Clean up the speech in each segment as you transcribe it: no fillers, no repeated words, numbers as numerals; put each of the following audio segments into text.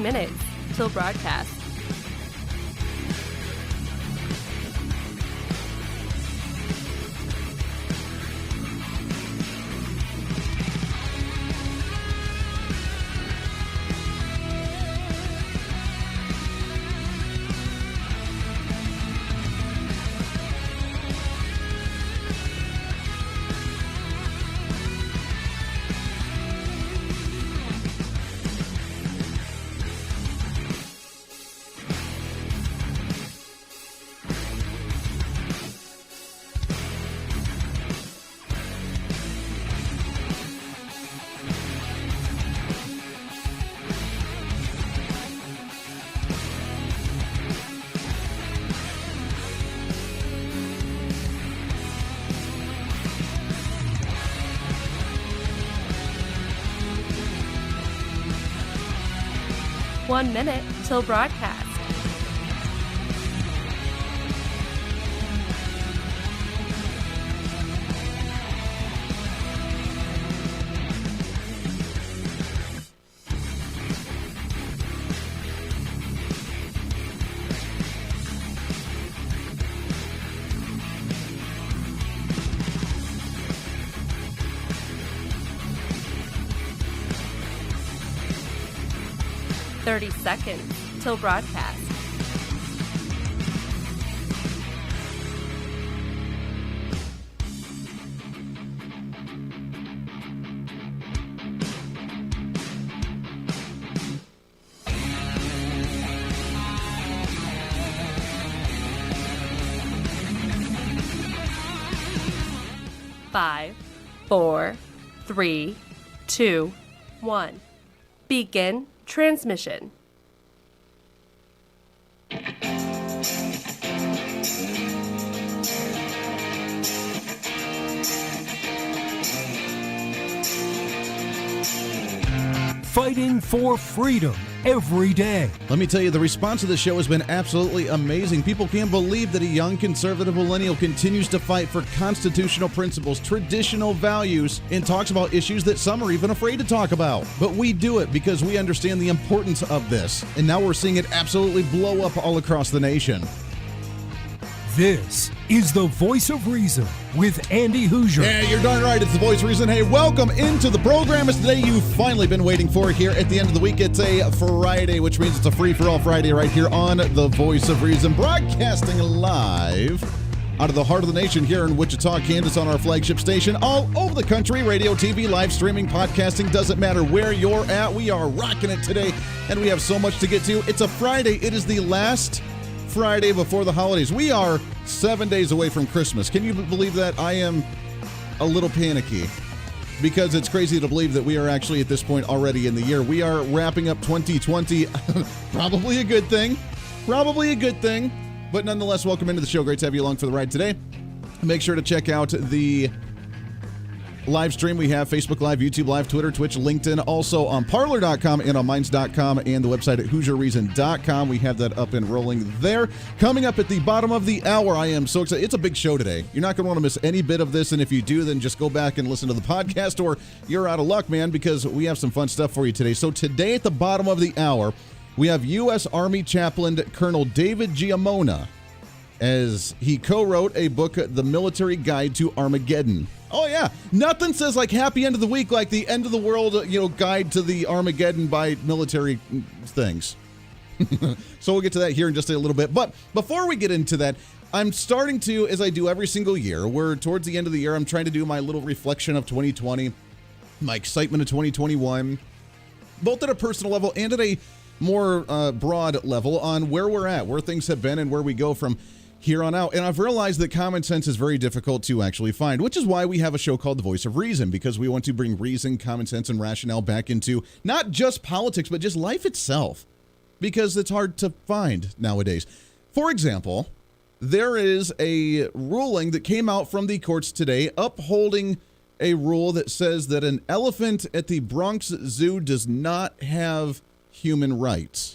minutes till broadcast. One minute till broadcast. Thirty seconds till broadcast. Five, 4, 3, 2, 1. Begin transmission. Fighting for freedom every day. Let me tell you, the response to the show has been absolutely amazing. People can't believe that a young conservative millennial continues to fight for constitutional principles, traditional values, and talks about issues that some are even afraid to talk about. But we do it because we understand the importance of this. And now we're seeing it absolutely blow up all across the nation. This is the Voice of Reason with Andy Hooser. Yeah, you're darn right. It's the Voice of Reason. Hey, welcome into the program. It's the day you've finally been waiting for here at the end of the week. It's a Friday, which means it's a free-for-all Friday right here on the Voice of Reason, broadcasting live out of the heart of the nation here in Wichita, Kansas, on our flagship station, all over the country. Radio, TV, live streaming, podcasting, doesn't matter where you're at. We are rocking it today, and we have so much to get to. It's a Friday. It is the last Friday before the holidays. We are 7 days away from Christmas. Can you believe that? I am a little panicky because it's crazy to believe that we are actually at this point already in the year. We are wrapping up 2020. Probably a good thing. Probably a good thing. But nonetheless, welcome into the show. Great to have you along for the ride today. Make sure to check out the live stream we have: Facebook Live, YouTube Live, Twitter, Twitch, LinkedIn, also on Parler.com and on Minds.com and the website at HooserReason.com. We have that up and rolling there. Coming up at the bottom of the hour, I am so excited. It's a big show today. You're not going to want to miss any bit of this, and if you do, then just go back and listen to the podcast, or you're out of luck, man, because we have some fun stuff for you today. So today at the bottom of the hour, we have U.S. Army Chaplain Colonel David Giammona, as he co-wrote a book, The Military Guide to Armageddon. Oh, yeah. Nothing says like happy end of the week like the end of the world, guide to the Armageddon by military things. So we'll get to that here in just a little bit. But before we get into that, I'm starting to, as I do every single year, we're towards the end of the year, I'm trying to do my little reflection of 2020, my excitement of 2021, both at a personal level and at a more broad level on where we're at, where things have been, and where we go from here on out. And I've realized that common sense is very difficult to actually find, which is why we have a show called The Voice of Reason, because we want to bring reason, common sense, and rationale back into not just politics, but just life itself, because it's hard to find nowadays. For example, there is a ruling that came out from the courts today upholding a rule that says that an elephant at the Bronx Zoo does not have human rights.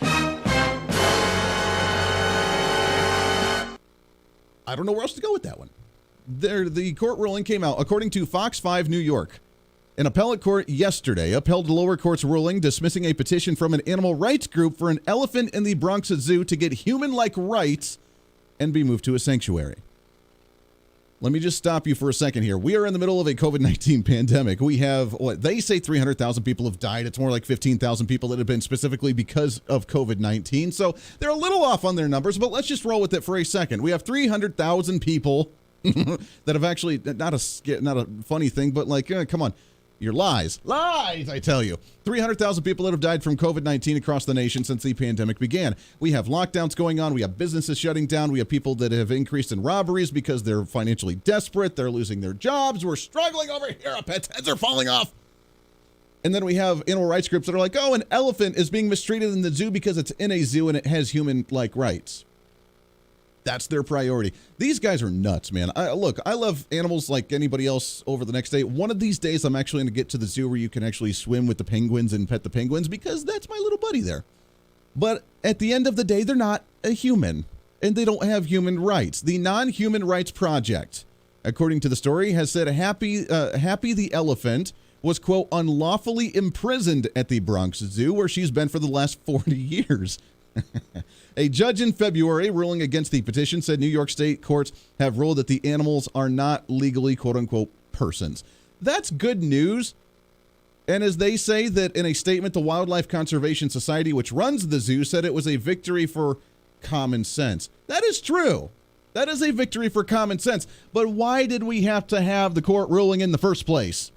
I don't know where else to go with that one. The court ruling came out, according to Fox 5 New York. An appellate court yesterday upheld the lower court's ruling dismissing a petition from an animal rights group for an elephant in the Bronx Zoo to get human-like rights and be moved to a sanctuary. Let me just stop you for a second here. We are in the middle of a COVID-19 pandemic. We have, they say 300,000 people have died. It's more like 15,000 people that have been specifically because of COVID-19. So they're a little off on their numbers, but let's just roll with it for a second. We have 300,000 people that have actually, not a funny thing, but come on. Your lies, I tell you. 300,000 people that have died from COVID-19 across the nation since the pandemic began. We have lockdowns going on. We have businesses shutting down. We have people that have increased in robberies because they're financially desperate. They're losing their jobs. We're struggling over here. Our pets' heads are falling off. And then we have animal rights groups that are like, oh, an elephant is being mistreated in the zoo because it's in a zoo and it has human-like rights. That's their priority. These guys are nuts, man. I love animals like anybody else over the next day. One of these days, I'm actually going to get to the zoo where you can actually swim with the penguins and pet the penguins because that's my little buddy there. But at the end of the day, they're not a human, and they don't have human rights. The Non-Human Rights Project, according to the story, has said Happy the elephant was, quote, unlawfully imprisoned at the Bronx Zoo, where she's been for the last 40 years. A judge in February ruling against the petition said New York State courts have ruled that the animals are not legally, quote-unquote, persons. That's good news. And as they say that in a statement, the Wildlife Conservation Society, which runs the zoo, said it was a victory for common sense. That is true. That is a victory for common sense. But why did we have to have the court ruling in the first place?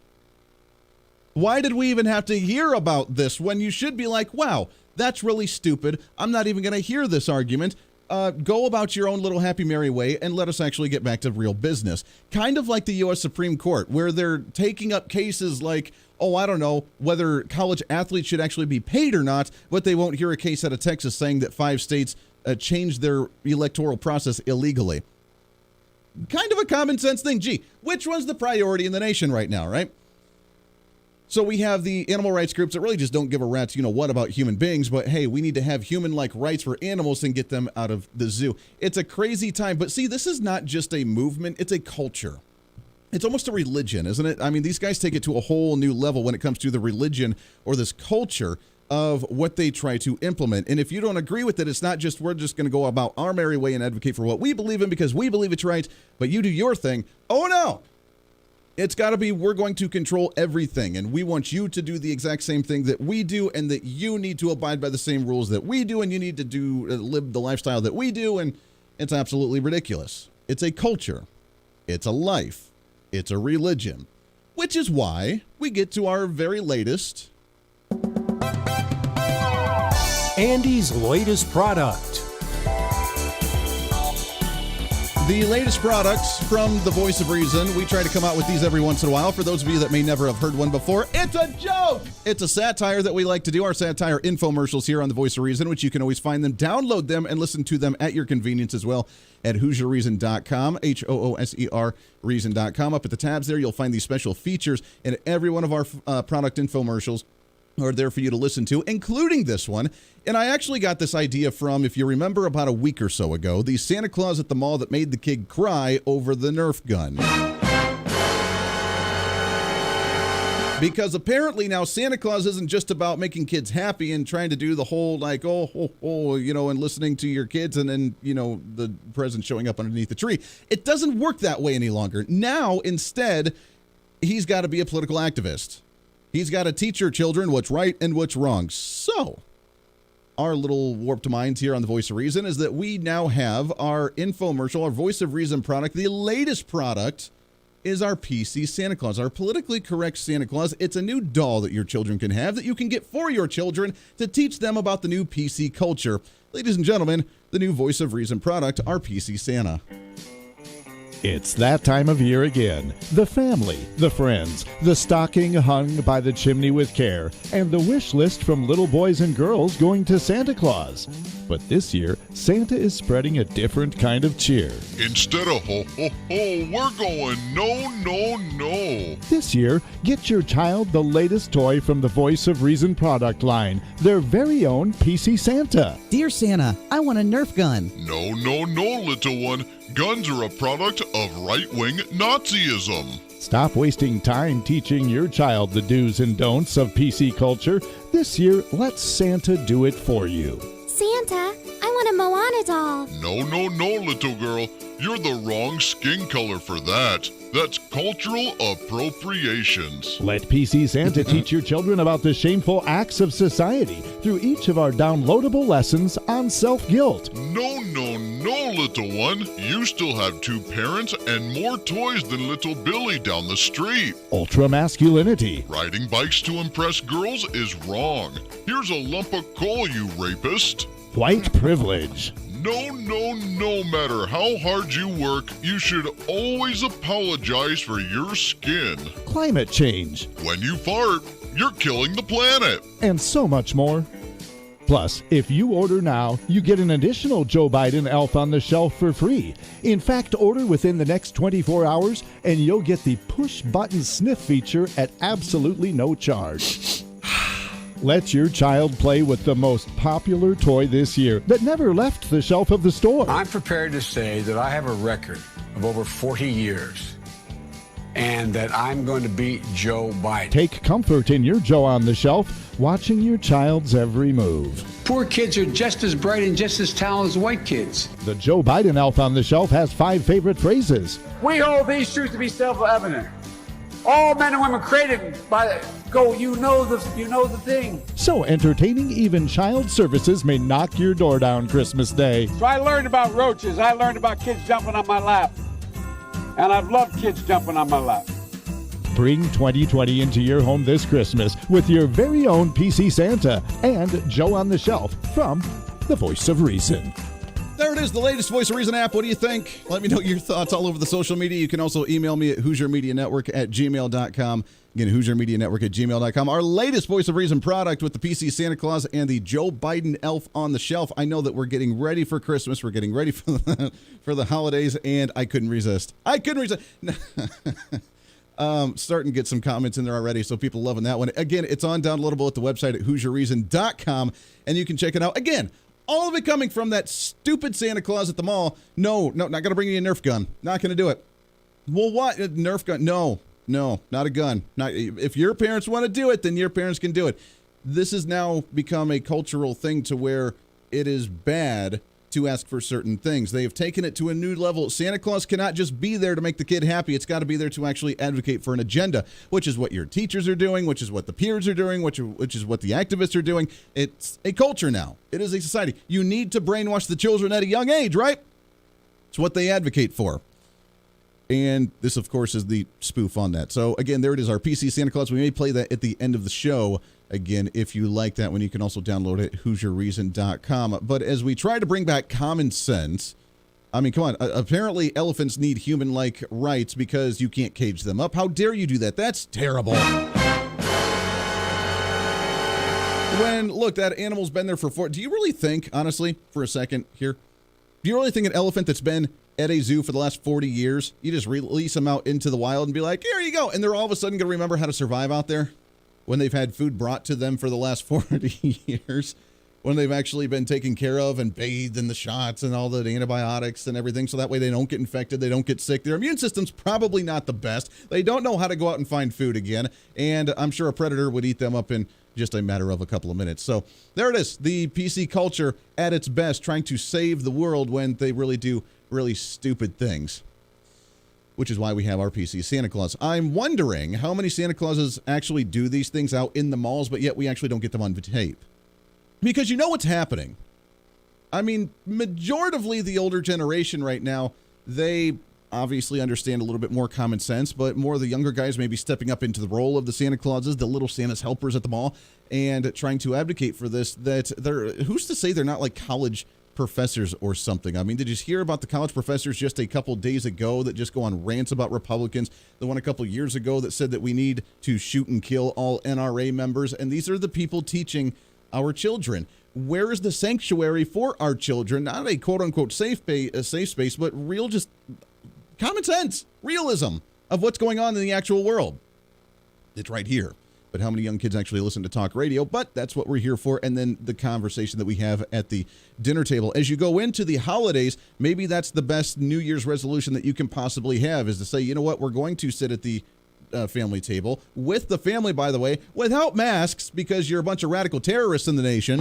Why did we even have to hear about this when you should be like, wow, that's really stupid. I'm not even going to hear this argument. Go about your own little happy merry way and let us actually get back to real business. Kind of like the U.S. Supreme Court, where they're taking up cases like, oh, I don't know, whether college athletes should actually be paid or not, but they won't hear a case out of Texas saying that 5 states changed their electoral process illegally. Kind of a common sense thing. Gee, which one's the priority in the nation right now, right? So we have the animal rights groups that really just don't give a rat's what about human beings, but hey, we need to have human-like rights for animals and get them out of the zoo. It's a crazy time, but see, this is not just a movement, it's a culture. It's almost a religion, isn't it? I mean, these guys take it to a whole new level when it comes to the religion or this culture of what they try to implement. And if you don't agree with it, it's not just we're just going to go about our merry way and advocate for what we believe in because we believe it's right, but you do your thing. Oh, no. It's got to be we're going to control everything, and we want you to do the exact same thing that we do, and that you need to abide by the same rules that we do, and you need to live the lifestyle that we do, and it's absolutely ridiculous. It's a culture. It's a life. It's a religion, which is why we get to our very latest. Andy's latest product. The latest products from the Voice of Reason. We try to come out with these every once in a while. For those of you that may never have heard one before, it's a joke! It's a satire that we like to do, our satire infomercials here on the Voice of Reason, which you can always find them, download them, and listen to them at your convenience as well at HooserReason.com, HOOSER Reason.com. Up at the tabs there, you'll find these special features, and every one of our product infomercials are there for you to listen to, including this one. And I actually got this idea from, if you remember, about a week or so ago, the Santa Claus at the mall that made the kid cry over the Nerf gun. Because apparently now Santa Claus isn't just about making kids happy and trying to do the whole like, and listening to your kids and then, the present showing up underneath the tree. It doesn't work that way any longer. Now, instead, he's got to be a political activist. He's got to teach your children what's right and what's wrong. So, our little warped minds here on the Voice of Reason is that we now have our infomercial, our Voice of Reason product. The latest product is our PC Santa Claus, our politically correct Santa Claus. It's a new doll that your children can have that you can get for your children to teach them about the new PC culture. Ladies and gentlemen, the new Voice of Reason product, our PC Santa. It's that time of year again. The family, the friends, the stocking hung by the chimney with care, and the wish list from little boys and girls going to Santa Claus. But this year, Santa is spreading a different kind of cheer. Instead of ho, ho, ho, we're going no, no, no. This year, get your child the latest toy from the Voice of Reason product line, their very own PC Santa. Dear Santa, I want a Nerf gun. No, no, no, little one. Guns are a product of right-wing Nazism. Stop wasting time teaching your child the do's and don'ts of PC culture. This year, let Santa do it for you. Santa, I want a Moana doll. No, little girl. You're the wrong skin color for that. That's cultural appropriations. Let PC Santa teach your children about the shameful acts of society through each of our downloadable lessons on self-guilt. No, little one. You still have 2 parents and more toys than little Billy down the street. Ultra-masculinity. Riding bikes to impress girls is wrong. Here's a lump of coal, you rapist. White privilege. No matter how hard you work, you should always apologize for your skin. Climate change. When you fart, you're killing the planet. And so much more. Plus, if you order now, you get an additional Joe Biden Elf on the Shelf for free. In fact, order within the next 24 hours and you'll get the push-button sniff feature at absolutely no charge. Let your child play with the most popular toy this year that never left the shelf of the store. I'm prepared to say that I have a record of over 40 years and that I'm going to beat Joe Biden. Take comfort in your Joe on the Shelf, watching your child's every move. Poor kids are just as bright and just as talented as white kids. The Joe Biden Elf on the Shelf has 5 favorite phrases. We hold these truths to be self-evident. All men and women created by you know the thing. So entertaining, even child services may knock your door down Christmas Day. So I learned about roaches. I learned about kids jumping on my lap. And I've loved kids jumping on my lap. Bring 2020 into your home this Christmas with your very own PC Santa and Joe on the Shelf from the Voice of Reason. There it is, the latest Voice of Reason app. What do you think? Let me know your thoughts all over the social media. You can also email me at HooserMediaNetwork@gmail.com. Again, HooserMediaNetwork@gmail.com. Our latest Voice of Reason product with the PC Santa Claus and the Joe Biden Elf on the Shelf. I know that we're getting ready for Christmas. We're getting ready for the holidays, and I couldn't resist. Starting to get some comments in there already, so people loving that one. Again, it's on downloadable at the website at HooserReason.com, and you can check it out. Again, all of it coming from that stupid Santa Claus at the mall. No, not going to bring you a Nerf gun. Not going to do it. Well, what? A Nerf gun? No, not a gun. If your parents want to do it, then your parents can do it. This has now become a cultural thing to where it is bad to ask for certain things. They have taken it to a new level. Santa Claus cannot just be there to make the kid happy. It's got to be there to actually advocate for an agenda, which is what your teachers are doing, which is what the peers are doing, which is what the activists are doing. It's a culture now. It is a society. You need to brainwash the children at a young age, right? It's what they advocate for. And this, of course, is the spoof on that. So, again, there it is, our PC Santa Claus. We may play that at the end of the show. Again, if you like that one, you can also download it at HooserReason.com. But as we try to bring back common sense, I mean, come on. Apparently, elephants need human-like rights because you can't cage them up. How dare you do that? That's terrible. Look, that animal's been there for do you really think, honestly, for a second here, do you really think an elephant that's been at a zoo for the last 40 years, you just release them out into the wild and be like, here you go, and they're all of a sudden going to remember how to survive out there? When they've had food brought to them for the last 40 years, when they've actually been taken care of and bathed in the shots and all the antibiotics and everything, so that way they don't get infected, they don't get sick. Their immune system's probably not the best. They don't know how to go out and find food again, and I'm sure a predator would eat them up in just a matter of a couple of minutes. So there it is, the PC culture at its best, trying to save the world when they really do really stupid things. Which is why we have our PC Santa Claus. I'm wondering how many Santa Clauses actually do these things out in the malls, but yet we actually don't get them on tape. Because you know what's happening. I mean, majoritively the older generation right now, they obviously understand a little bit more common sense, but more of the younger guys may be stepping up into the role of the Santa Clauses, the little Santa's helpers at the mall, and trying to advocate for this, that who's to say they're not like college professors or something. I mean, did you hear about the college professors just a couple days ago that just go on rants about Republicans? The one a couple years ago that said that we need to shoot and kill all NRA members, and these are the people teaching our children. Where is the sanctuary for our children? Not a quote-unquote safe space, but real just common sense, realism of what's going on in the actual world. It's right here. But how many young kids actually listen to talk radio? But that's what we're here for. And then the conversation that we have at the dinner table. As you go into the holidays, maybe that's the best New Year's resolution that you can possibly have, is to say, you know what, we're going to sit at the family table with the family, by the way, without masks because you're a bunch of radical terrorists in the nation.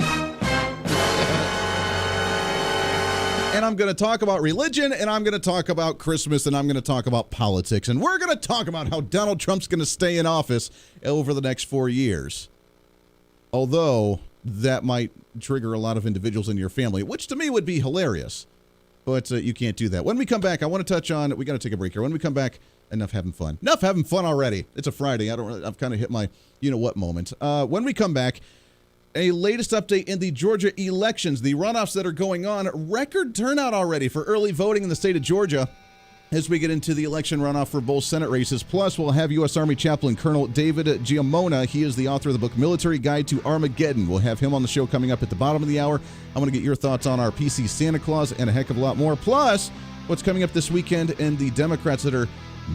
And I'm going to talk about religion, and I'm going to talk about Christmas, and I'm going to talk about politics. And we're going to talk about how Donald Trump's going to stay in office over the next 4 years. Although that might trigger a lot of individuals in your family, which to me would be hilarious. But you can't do that. When we come back, I want to touch on, we got to take a break here. When we come back, enough having fun. Enough having fun already. It's a Friday. I've kind of hit my you-know-what moment. When we come back, a latest update in the Georgia elections, the runoffs that are going on. Record turnout already for early voting in the state of Georgia as we get into the election runoff for both Senate races. Plus, we'll have U.S. Army Chaplain Colonel David Giammona. He is the author of the book Military Guide to Armageddon. We'll have him on the show coming up at the bottom of the hour. I want to get your thoughts on our PC Santa Claus and a heck of a lot more. Plus, what's coming up this weekend and the Democrats that are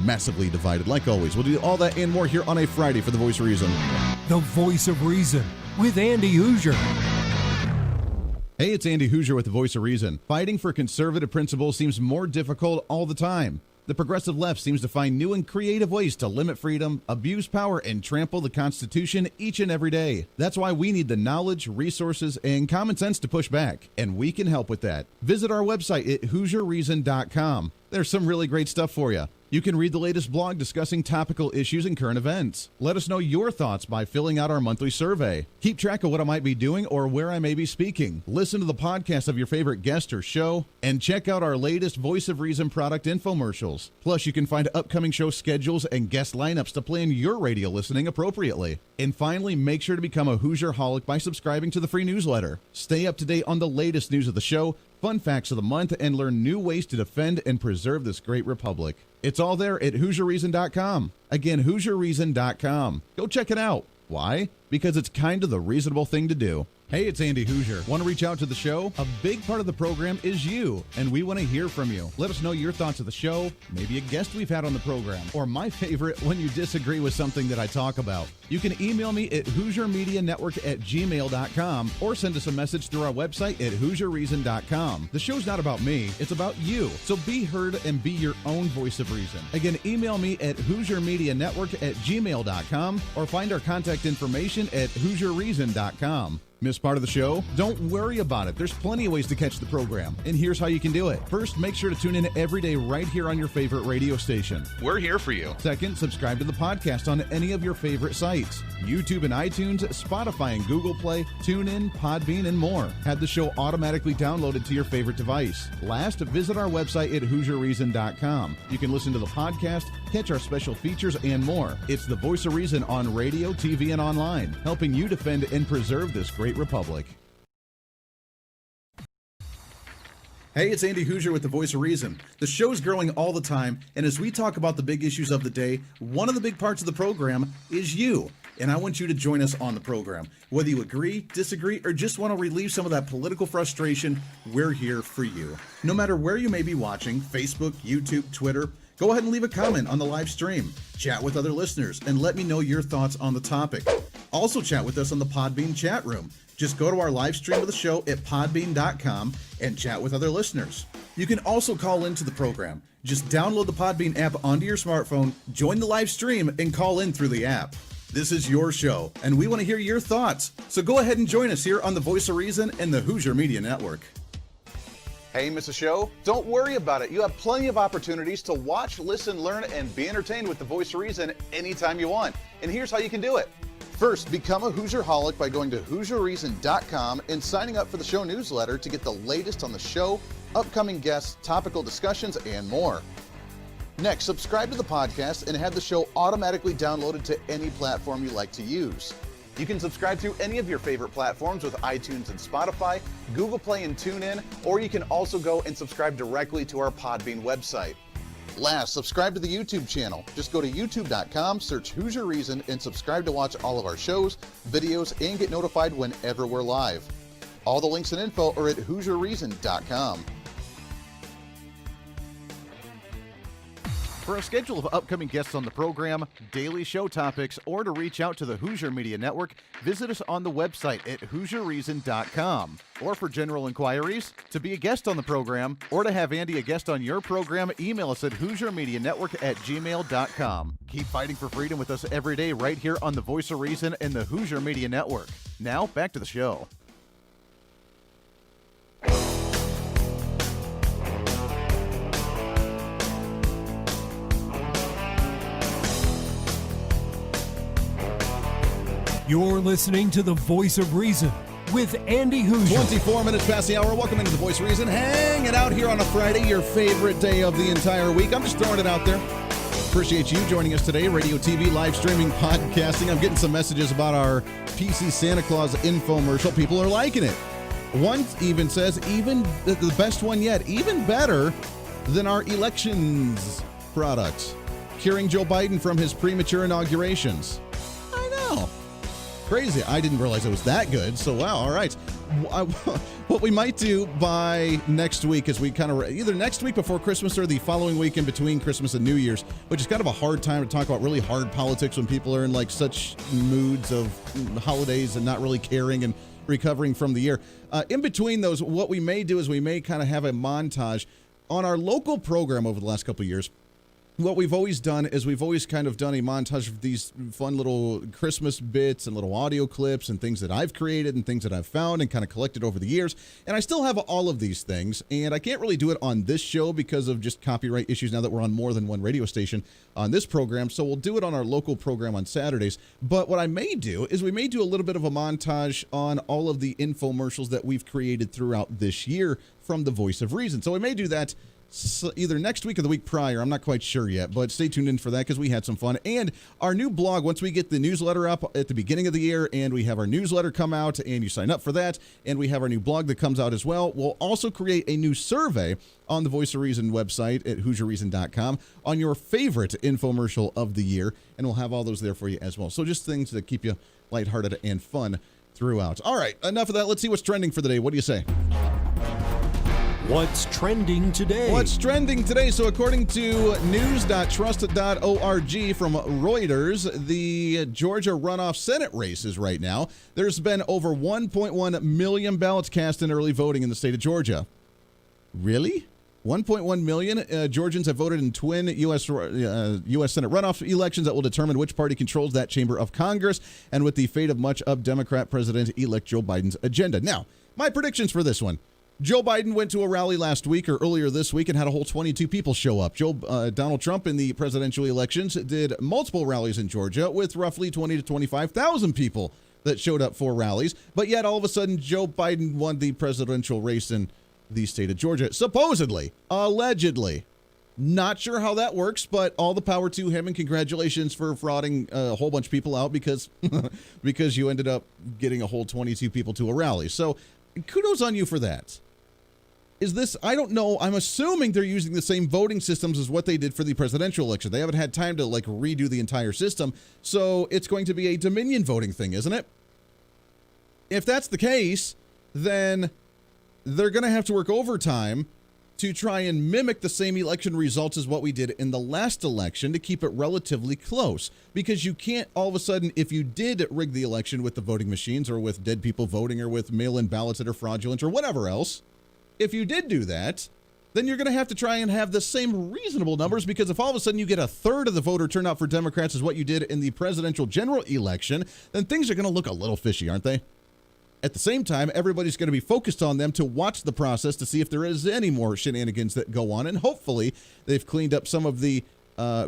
massively divided. Like always, we'll do all that and more here on a Friday for The Voice of Reason. The Voice of Reason with Andy Hooser. Hey, it's Andy Hooser with The Voice of Reason. Fighting for conservative principles seems more difficult all the time. The progressive left seems to find new and creative ways to limit freedom, abuse power, and trample the Constitution each and every day. That's why we need the knowledge, resources, and common sense to push back, and we can help with that. Visit our website at HooserReason.com. There's some really great stuff for you. You can read the latest blog discussing topical issues and current events. Let us know your thoughts by filling out our monthly survey. Keep track of what I might be doing or where I may be speaking. Listen to the podcast of your favorite guest or show, and check out our latest Voice of Reason product infomercials. Plus, you can find upcoming show schedules and guest lineups to plan your radio listening appropriately. And finally, make sure to become a Hoosier-holic by subscribing to the free newsletter. Stay up to date on the latest news of the show, fun facts of the month, and learn new ways to defend and preserve this great republic. It's all there at HooserReason.com. Again, HooserReason.com. Go check it out. Why? Because it's kind of the reasonable thing to do. Hey, it's Andy Hooser. Want to reach out to the show? A big part of the program is you, and we want to hear from you. Let us know your thoughts of the show, maybe a guest we've had on the program, or my favorite, when you disagree with something that I talk about. You can email me at HooserMediaNetwork@gmail.com or send us a message through our website at HooserReason.com. The show's not about me, it's about you. So be heard and be your own voice of reason. Again, email me at HooserMediaNetwork@gmail.com or find our contact information at HooserReason.com. Missed part of the show? Don't worry about it. There's plenty of ways to catch the program, and here's how you can do it. First, make sure to tune in every day right here on your favorite radio station. We're here for you. Second, subscribe to the podcast on any of your favorite sites. YouTube and iTunes, Spotify and Google Play, TuneIn, Podbean, and more. Have the show automatically downloaded to your favorite device. Last, visit our website at HooserReason.com. You can listen to the podcast, catch our special features, and more. It's the Voice of Reason on radio, TV, and online, helping you defend and preserve this great republic. Hey, it's Andy Hooser with The Voice of Reason. The show's growing all the time, and as we talk about the big issues of the day, one of the big parts of the program is you. And I want you to join us on the program. Whether you agree, disagree, or just want to relieve some of that political frustration, we're here for you. No matter where you may be watching, Facebook, YouTube, Twitter, go ahead and leave a comment on the live stream. Chat with other listeners and let me know your thoughts on the topic. Also chat with us on the Podbean chat room. Just go to our live stream of the show at podbean.com and chat with other listeners. You can also call into the program. Just download the Podbean app onto your smartphone, join the live stream, and call in through the app. This is your show, and we want to hear your thoughts. So go ahead and join us here on the Voice of Reason and the Hooser Media Network. Hey, miss a show? Don't worry about it. You have plenty of opportunities to watch, listen, learn, and be entertained with the Voice of Reason anytime you want. And here's how you can do it. First, become a Hoosier-holic by going to HooserReason.com and signing up for the show newsletter to get the latest on the show, upcoming guests, topical discussions, and more. Next, subscribe to the podcast and have the show automatically downloaded to any platform you like to use. You can subscribe through any of your favorite platforms with iTunes and Spotify, Google Play and TuneIn, or you can also go and subscribe directly to our Podbean website. Last, subscribe to the YouTube channel. Just go to youtube.com, search Hoosier Reason, and subscribe to watch all of our shows, videos, and get notified whenever we're live. All the links and info are at HooserReason.com. For a schedule of upcoming guests on the program, daily show topics, or to reach out to the Hooser Media Network, visit us on the website at HooserReason.com. Or for general inquiries, to be a guest on the program, or to have Andy a guest on your program, email us at HooserMediaNetwork@gmail.com. Keep fighting for freedom with us every day right here on the Voice of Reason and the Hooser Media Network. Now, back to the show. You're listening to the Voice of Reason with Andy Hooser. 24 minutes past the hour. Welcome into the Voice of Reason. Hanging out here on a Friday, your favorite day of the entire week. I'm just throwing it out there. Appreciate you joining us today. Radio, TV, live streaming, podcasting. I'm getting some messages about our PC Santa Claus infomercial. People are liking it. One even says, even the best one yet, even better than our elections product, curing Joe Biden from his premature inaugurations. I know. Crazy. I didn't realize it was that good. So, wow. All right. What we might do by next week is we kind of either next week before Christmas or the following week in between Christmas and New Year's, which is kind of a hard time to talk about really hard politics when people are in like such moods of holidays and not really caring and recovering from the year. In between those, what we may do is we may kind of have a montage on our local program over the last couple of years. What we've always done is we've always kind of done a montage of these fun little Christmas bits and little audio clips and things that I've created and things that I've found and kind of collected over the years. And I still have all of these things, and I can't really do it on this show because of just copyright issues now that we're on more than one radio station on this program. So we'll do it on our local program on Saturdays. But what I may do is we may do a little bit of a montage on all of the infomercials that we've created throughout this year from the Voice of Reason. So we may do that either next week or the week prior. I'm not quite sure yet, but stay tuned in for that because we had some fun. And our new blog, once we get the newsletter up at the beginning of the year and we have our newsletter come out and you sign up for that, and we have our new blog that comes out as well, we'll also create a new survey on the Voice of Reason website at HooserReason.com on your favorite infomercial of the year, and we'll have all those there for you as well. So just things that keep you lighthearted and fun throughout. All right, enough of that. Let's see what's trending for the day. What do you say? What's trending today? What's trending today? So according to news.trust.org from Reuters, the Georgia runoff Senate races right now, there's been over 1.1 million ballots cast in early voting in the state of Georgia. Really? 1.1 million Georgians have voted in twin U.S. Senate runoff elections that will determine which party controls that chamber of Congress and with the fate of much of Democrat President-elect Joe Biden's agenda. Now, my predictions for this one. Joe Biden went to a rally last week or earlier this week and had a whole 22 people show up. Donald Trump in the presidential elections did multiple rallies in Georgia with roughly 20 to 25,000 people that showed up for rallies. But yet all of a sudden, Joe Biden won the presidential race in the state of Georgia. Supposedly, allegedly. Not sure how that works, but all the power to him and congratulations for frauding a whole bunch of people out because you ended up getting a whole 22 people to a rally. So kudos on you for that. Is this, I don't know, I'm assuming they're using the same voting systems as what they did for the presidential election. They haven't had time to like redo the entire system, so it's going to be a Dominion voting thing, isn't it? If that's the case, then they're going to have to work overtime to try and mimic the same election results as what we did in the last election to keep it relatively close. Because you can't all of a sudden, if you did rig the election with the voting machines or with dead people voting or with mail-in ballots that are fraudulent or whatever else, if you did do that, then you're going to have to try and have the same reasonable numbers, because if all of a sudden you get a third of the voter turnout for Democrats as what you did in the presidential general election, then things are going to look a little fishy, aren't they? At the same time, everybody's going to be focused on them to watch the process to see if there is any more shenanigans that go on. And hopefully they've cleaned up some of the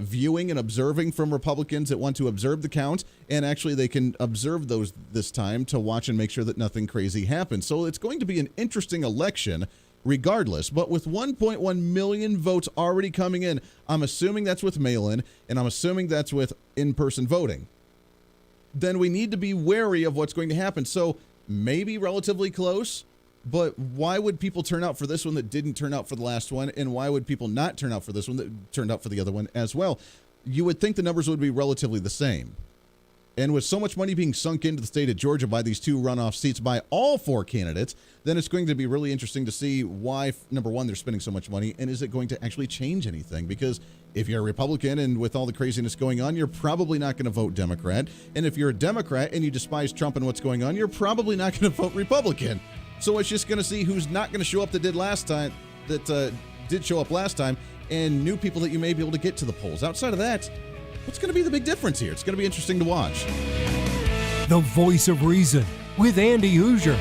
viewing and observing from Republicans that want to observe the count. And actually they can observe those this time to watch and make sure that nothing crazy happens. So it's going to be an interesting election regardless. But with 1.1 million votes already coming in, I'm assuming that's with mail-in, and I'm assuming that's with in-person voting. Then we need to be wary of what's going to happen. So maybe relatively close, but why would people turn out for this one that didn't turn out for the last one? And why would people not turn out for this one that turned out for the other one as well? You would think the numbers would be relatively the same. And with so much money being sunk into the state of Georgia by these two runoff seats by all four candidates, then it's going to be really interesting to see why, number one, they're spending so much money, and is it going to actually change anything? Because if you're a Republican and with all the craziness going on, you're probably not going to vote Democrat. And if you're a Democrat and you despise Trump and what's going on, you're probably not going to vote Republican. So it's just going to see who's not going to show up that did show up last time, and new people that you may be able to get to the polls. Outside of that, what's going to be the big difference here? It's going to be interesting to watch. The Voice of Reason with Andy Hooser.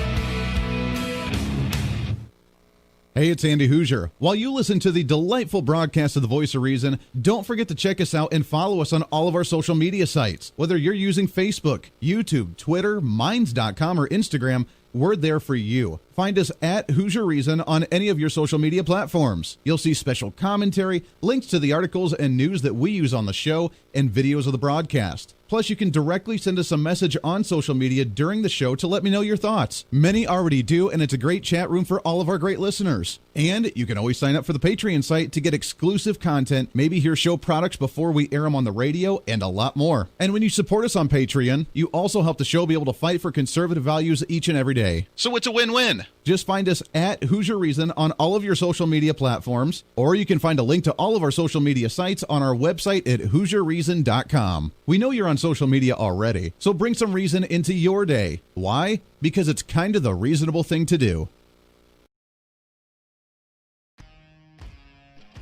Hey, it's Andy Hooser. While you listen to the delightful broadcast of the Voice of Reason, don't forget to check us out and follow us on all of our social media sites. Whether you're using Facebook, YouTube, Twitter, Minds.com, or Instagram, we're there for you. Find us at Hooser Reason on any of your social media platforms. You'll see special commentary, links to the articles and news that we use on the show, and videos of the broadcast. Plus, you can directly send us a message on social media during the show to let me know your thoughts. Many already do, and it's a great chat room for all of our great listeners. And you can always sign up for the Patreon site to get exclusive content, maybe hear show products before we air them on the radio, and a lot more. And when you support us on Patreon, you also help the show be able to fight for conservative values each and every day. So it's a win-win. Just find us at Hooser Reason on all of your social media platforms, or you can find a link to all of our social media sites on our website at HooserReason.com. We know you're on social media already, so bring some reason into your day. Why? Because it's kind of the reasonable thing to do.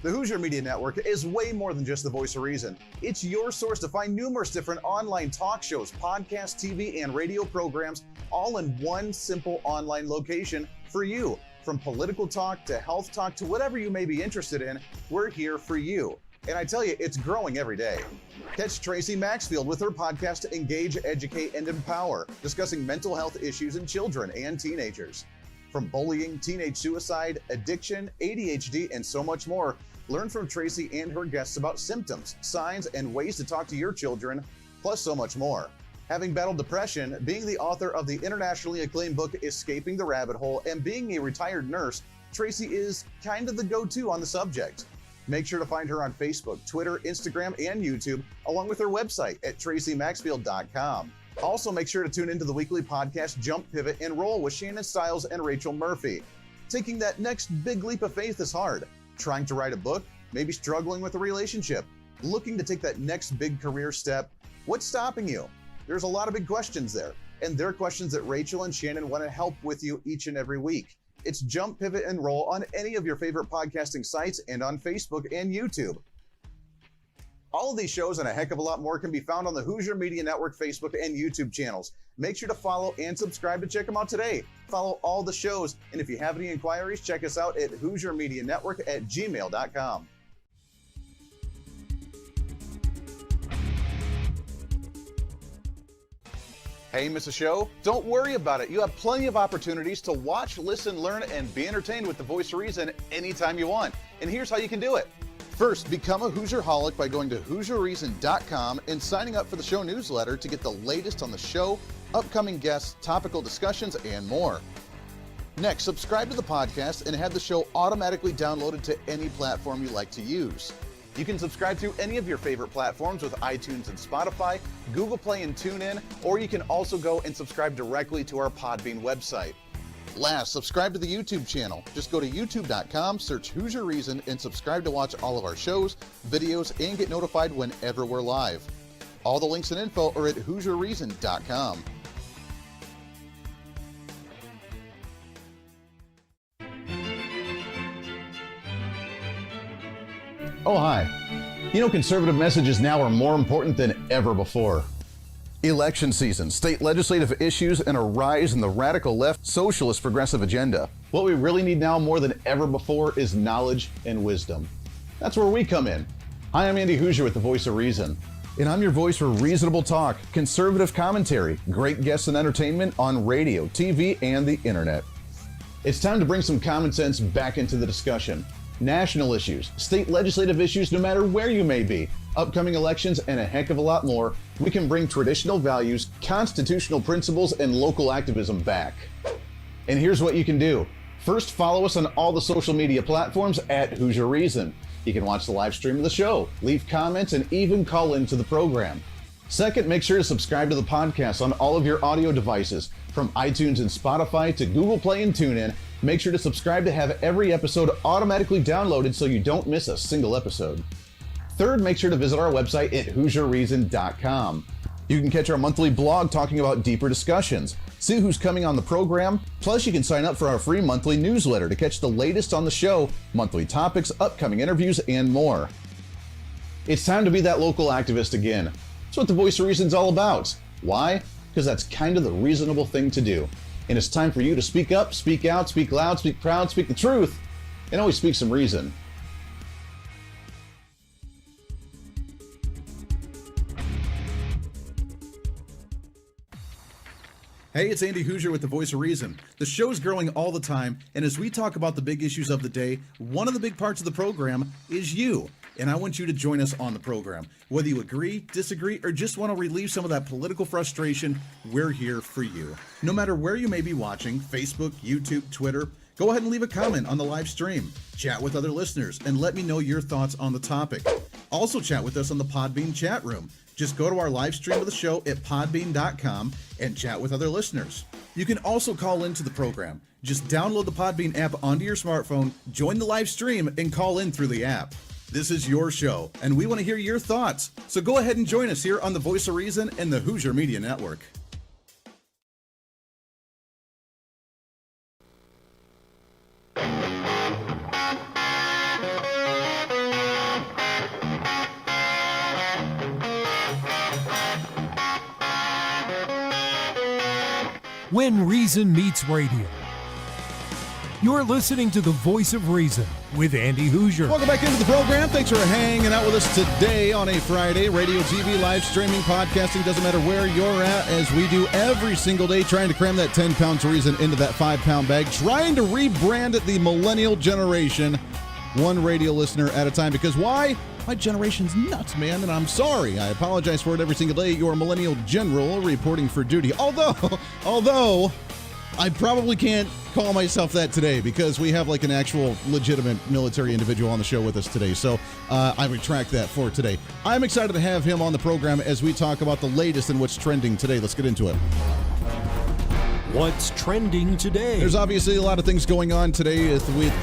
The Hooser Media Network is way more than just the voice of reason. It's your source to find numerous different online talk shows, podcasts, TV, and radio programs, all in one simple online location for you. From political talk to health talk to whatever you may be interested in, we're here for you. And I tell you, it's growing every day. Catch Tracy Maxfield with her podcast Engage, Educate, and Empower, discussing mental health issues in children and teenagers. From bullying, teenage suicide, addiction, ADHD, and so much more, learn from Tracy and her guests about symptoms, signs, and ways to talk to your children, plus so much more. Having battled depression, being the author of the internationally acclaimed book Escaping the Rabbit Hole, and being a retired nurse, Tracy is kind of the go-to on the subject. Make sure to find her on Facebook, Twitter, Instagram, and YouTube, along with her website at tracymaxfield.com. Also, make sure to tune into the weekly podcast Jump, Pivot, and Roll with Shannon Stiles and Rachel Murphy. Taking that next big leap of faith is hard. Trying to write a book, maybe struggling with a relationship, looking to take that next big career step. What's stopping you? There's a lot of big questions there, and they're questions that Rachel and Shannon want to help with you each and every week. It's Jump, Pivot, and Roll on any of your favorite podcasting sites and on Facebook and YouTube. All of these shows and a heck of a lot more can be found on the Hooser Media Network Facebook and YouTube channels. Make sure to follow and subscribe to check them out today. Follow all the shows, and if you have any inquiries, check us out at HooserMediaNetwork@gmail.com. Hey, miss a show? Don't worry about it. You have plenty of opportunities to watch, listen, learn, and be entertained with the Voice of Reason anytime you want. And here's how you can do it. First, become a Hooserholic by going to HooserReason.com and signing up for the show newsletter to get the latest on the show, upcoming guests, topical discussions, and more. Next, subscribe to the podcast and have the show automatically downloaded to any platform you like to use. You can subscribe through any of your favorite platforms with iTunes and Spotify, Google Play and TuneIn, or you can also go and subscribe directly to our Podbean website. Last, subscribe to the YouTube channel. Just go to youtube.com, search Hooser Reason, and subscribe to watch all of our shows, videos, and get notified whenever we're live. All the links and info are at HooserReason.com. Oh, hi. You know, conservative messages now are more important than ever before. Election season, state legislative issues, and a rise in the radical left socialist progressive agenda. What we really need now more than ever before is knowledge and wisdom. That's where we come in. Hi, I'm Andy Hooser with the Voice of Reason, and I'm your voice for reasonable talk, conservative commentary, great guests and entertainment on radio, TV, and the internet. It's time to bring some common sense back into the discussion. National issues, state legislative issues, no matter where you may be, upcoming elections, and a heck of a lot more, we can bring traditional values, constitutional principles, and local activism back. And here's what you can do. First, follow us on all the social media platforms at Hooser Reason. You can watch the live stream of the show, leave comments, and even call into the program. Second, make sure to subscribe to the podcast on all of your audio devices, from iTunes and Spotify to Google Play and TuneIn. Make sure to subscribe to have every episode automatically downloaded so you don't miss a single episode. Third, make sure to visit our website at HooserReason.com. You can catch our monthly blog talking about deeper discussions, see who's coming on the program, plus you can sign up for our free monthly newsletter to catch the latest on the show, monthly topics, upcoming interviews, and more. It's time to be that local activist again. That's what the Voice of Reason's all about. Why? Because that's kind of the reasonable thing to do. And it's time for you to speak up, speak out, speak loud, speak proud, speak the truth, and always speak some reason. Hey, it's Andy Hooser with the Voice of Reason. The show's growing all the time, and as we talk about the big issues of the day, one of the big parts of the program is you. And I want you to join us on the program. Whether you agree, disagree, or just want to relieve some of that political frustration, we're here for you. No matter where you may be watching, Facebook, YouTube, Twitter, go ahead and leave a comment on the live stream. Chat with other listeners and let me know your thoughts on the topic. Also chat with us on the Podbean chat room. Just go to our live stream of the show at podbean.com and chat with other listeners. You can also call into the program. Just download the Podbean app onto your smartphone, join the live stream, and call in through the app. This is your show, and we want to hear your thoughts. So go ahead and join us here on the Voice of Reason and the Hooser Media Network. When Reason Meets Radio. You're listening to the Voice of Reason with Andy Hooser. Welcome back into the program. Thanks for hanging out with us today on a Friday. Radio, TV, live streaming, podcasting, doesn't matter where you're at, as we do every single day, trying to cram that 10 pounds of reason into that 5-pound bag, trying to rebrand the millennial generation, one radio listener at a time. Because why? My generation's nuts, man, and I'm sorry. I apologize for it every single day. Your millennial general reporting for duty. Although, I probably can't call myself that today because we have like an actual legitimate military individual on the show with us today. So I retract that for today. I'm excited to have him on the program as we talk about the latest and what's trending today. Let's get into it. What's trending today? There's obviously a lot of things going on today with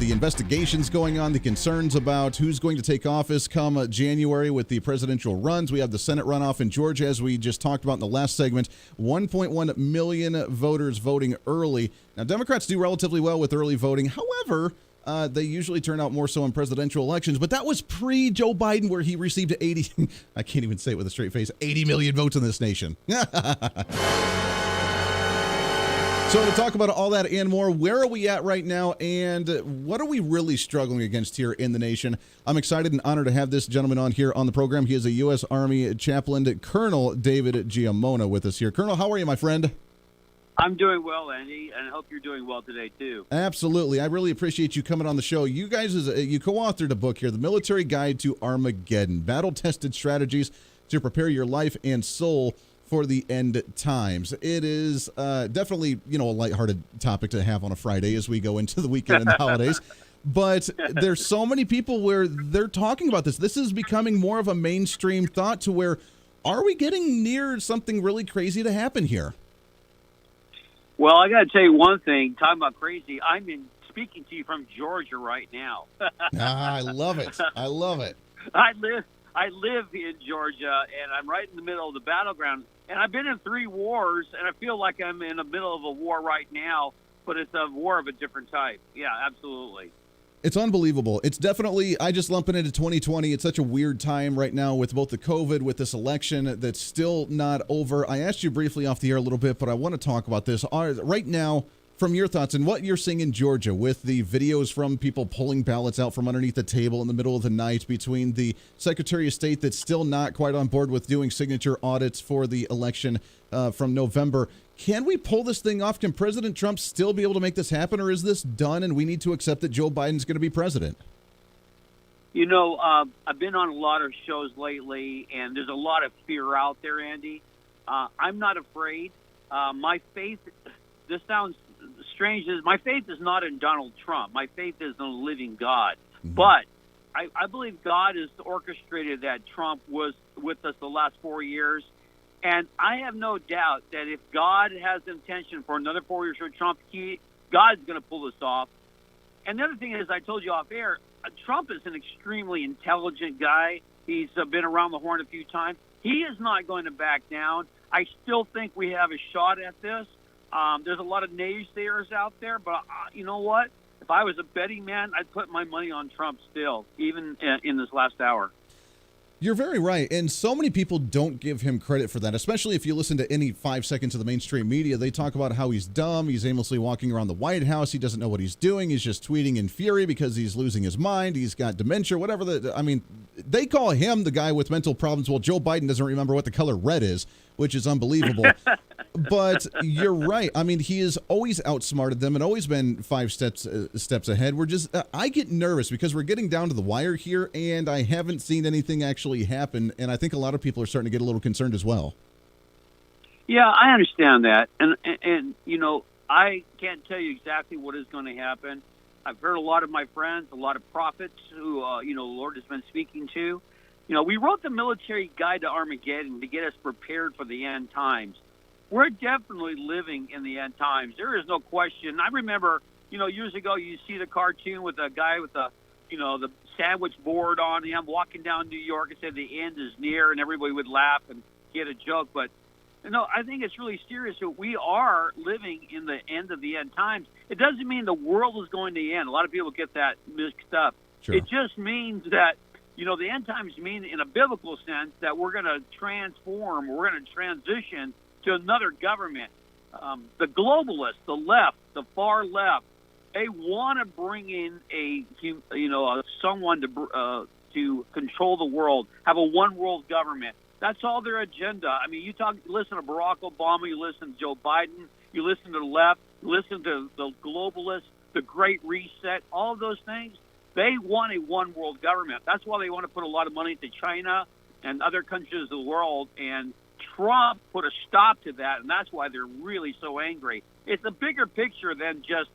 the investigations going on, the concerns about who's going to take office come January with the presidential runs. We have the Senate runoff in Georgia, as we just talked about in the last segment. 1.1 million voters voting early. Now, Democrats do relatively well with early voting. However, they usually turn out more so in presidential elections, but that was pre-Joe Biden, where he received 80, I can't even say it with a straight face, 80 million votes in this nation. So to talk about all that and more, where are we at right now, and what are we really struggling against here in the nation? I'm excited and honored to have this gentleman on here on the program. He is a U.S. Army Chaplain Colonel David Giammona with us here. Colonel, how are you, my friend? I'm doing well, Andy, and I hope you're doing well today, too. Absolutely. I really appreciate you coming on the show. You guys, you co-authored a book here, The Military Guide to Armageddon, Battle-Tested Strategies to Prepare Your Life and Soul for the End Times. It is definitely, a lighthearted topic to have on a Friday as we go into the weekend and the holidays. But there's so many people where they're talking about this. This is becoming more of a mainstream thought to where, are we getting near something really crazy to happen here? Well, I got to tell you one thing. Talking about crazy, I'm speaking to you from Georgia right now. I love it. I love it. I live in Georgia, and I'm right in the middle of the battleground. And I've been in 3 wars, and I feel like I'm in the middle of a war right now, but it's a war of a different type. Yeah, absolutely. It's unbelievable. It's definitely, I just lump it into 2020. It's such a weird time right now with both the COVID, with this election that's still not over. I asked you briefly off the air a little bit, but I want to talk about this. Right now, from your thoughts and what you're seeing in Georgia with the videos from people pulling ballots out from underneath the table in the middle of the night, between the Secretary of State that's still not quite on board with doing signature audits for the election from November. Can we pull this thing off? Can President Trump still be able to make this happen, or is this done and we need to accept that Joe Biden's going to be president? I've been on a lot of shows lately, and there's a lot of fear out there, Andy. I'm not afraid. My faith, this sounds strange, my faith is not in Donald Trump. My faith is in the living God. Mm-hmm. But I believe God has orchestrated that Trump was with us the last 4 years. And I have no doubt that if God has intention for another 4 years for Trump, God's going to pull this off. And the other thing is, I told you off air, Trump is an extremely intelligent guy. He's been around the horn a few times. He is not going to back down. I still think we have a shot at this. There's a lot of naysayers out there, but you know what? If I was a betting man, I'd put my money on Trump still, even in this last hour. You're very right, and so many people don't give him credit for that, especially if you listen to any 5 seconds of the mainstream media. They talk about how he's dumb, he's aimlessly walking around the White House, he doesn't know what he's doing, he's just tweeting in fury because he's losing his mind, he's got dementia, whatever. They call him the guy with mental problems. Well, Joe Biden doesn't remember what the color red is, which is unbelievable. But you're right. I mean, he has always outsmarted them and always been 5 steps ahead. We're just, I get nervous because we're getting down to the wire here, and I haven't seen anything actually happen. And I think a lot of people are starting to get a little concerned as well. Yeah, I understand that. And you know, I can't tell you exactly what is going to happen. I've heard a lot of my friends, a lot of prophets who, the Lord has been speaking to. You know, we wrote the military guide to Armageddon to get us prepared for the end times. We're definitely living in the end times. There is no question. I remember, years ago, you see the cartoon with a guy with the sandwich board on him walking down New York and said the end is near, and everybody would laugh and get a joke. But, I think it's really serious that we are living in the end of the end times. It doesn't mean the world is going to end. A lot of people get that mixed up. Sure. It just means that, the end times mean in a biblical sense that we're going to transform, we're going to transition to another government. The globalists, the left, the far left, they want to bring in someone to control the world, have a one world government. That's all their agenda. I mean, listen to Barack Obama, you listen to Joe Biden, you listen to the left, you listen to the globalists, the Great Reset, all of those things. They want a one-world government. That's why they want to put a lot of money into China and other countries of the world. And Trump put a stop to that, and that's why they're really so angry. It's a bigger picture than just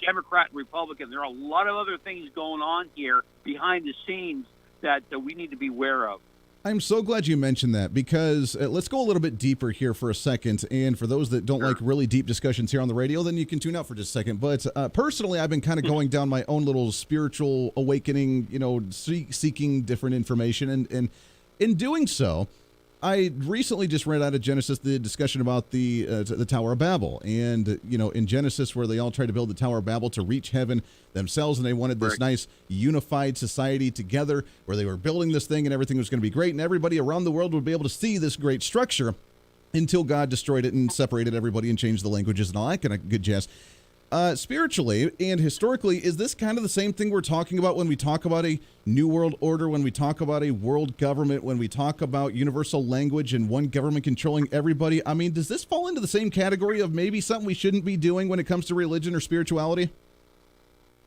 Democrat and Republican. There are a lot of other things going on here behind the scenes that we need to be aware of. I'm so glad you mentioned that because let's go a little bit deeper here for a second. And for those that don't like really deep discussions here on the radio, then you can tune out for just a second. But personally, I've been kind of going down my own little spiritual awakening, seeking different information. And in doing so, I recently just read out of Genesis the discussion about the Tower of Babel. And, in Genesis where they all tried to build the Tower of Babel to reach heaven themselves, and they wanted this nice unified society together where they were building this thing and everything was going to be great, and everybody around the world would be able to see this great structure until God destroyed it and separated everybody and changed the languages and all that kind of good jazz. Spiritually and historically, is this kind of the same thing we're talking about when we talk about a new world order, when we talk about a world government, when we talk about universal language and one government controlling everybody? I mean, does this fall into the same category of maybe something we shouldn't be doing when it comes to religion or spirituality?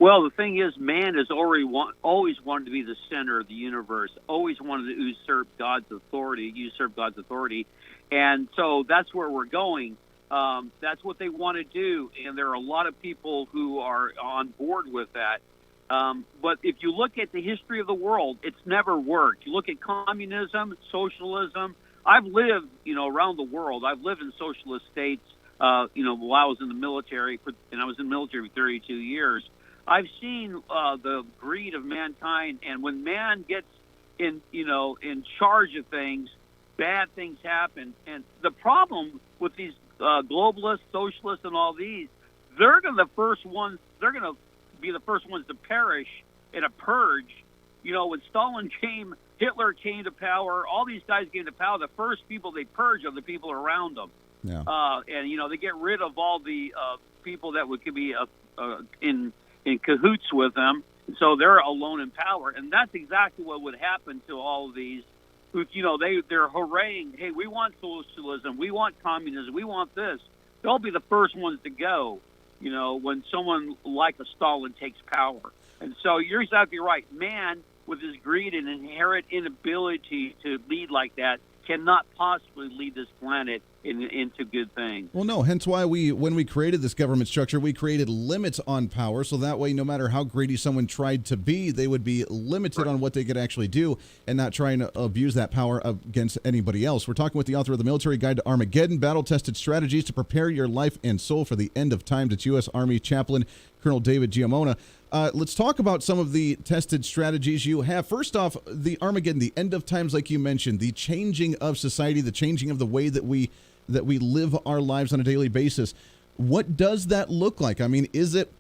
Well, the thing is, man has always wanted to be the center of the universe, always wanted to usurp God's authority. And so that's where we're going. That's what they want to do, and there are a lot of people who are on board with that. But if you look at the history of the world, it's never worked. You look at communism, socialism. I've lived, around the world. I've lived in socialist states, while I was in the military, and I was in the military for 32 years. I've seen the greed of mankind, and when man gets in charge of things, bad things happen. And the problem with these globalists, socialists, and all these, they're going to be the first ones to perish in a purge. When Stalin came, Hitler came to power, all these guys came to power, the first people they purge are the people around them. Yeah. And they get rid of all the people that could be in cahoots with them, so they're alone in power. And that's exactly what would happen to all of these who, they're hooraying, hey, we want socialism, we want communism, we want this. They'll be the first ones to go, when someone like a Stalin takes power. And so you're exactly right. Man, with his greed and inherent inability to lead like that, cannot possibly lead this planet into good things. Well, no, hence why when we created this government structure, we created limits on power, so that way no matter how greedy someone tried to be, they would be limited on what they could actually do and not trying to abuse that power against anybody else. We're talking with the author of The Military Guide to Armageddon, Battle-Tested Strategies to Prepare Your Life and Soul for the End of Times. It's U.S. Army Chaplain Colonel David Giammona. Let's talk about some of the tested strategies you have. First off, the Armageddon, the end of times, like you mentioned, the changing of society, the changing of the way that we live our lives on a daily basis. What does that look like? I mean, is it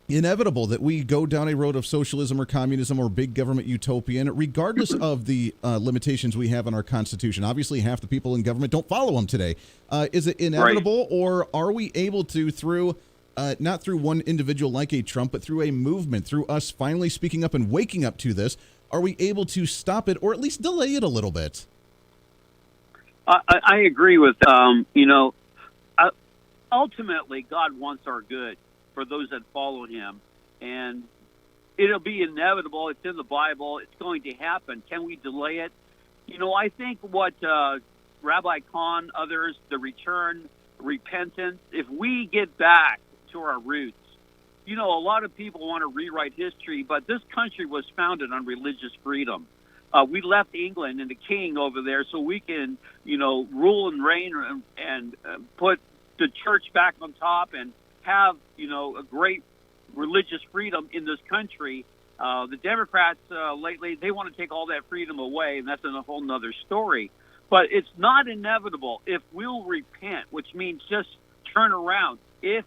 inevitable that we go down a road of socialism or communism or big government utopian, regardless of the limitations we have in our Constitution? Obviously, half the people in government don't follow them today. Is it inevitable, or are we able to, through not through one individual like a Trump, but through a movement, through us finally speaking up and waking up to this, are we able to stop it or at least delay it a little bit? I agree with, ultimately, God wants our good for those that follow him. And it'll be inevitable. It's in the Bible. It's going to happen. Can we delay it? I think what Rabbi Kahn, others, the return, repentance, if we get back to our roots. A lot of people want to rewrite history, but this country was founded on religious freedom. We left England and the king over there so we can, rule and reign and put the church back on top and have, a great religious freedom in this country. The Democrats lately, they want to take all that freedom away, and that's a whole nother story. But it's not inevitable if we'll repent, which means just turn around. If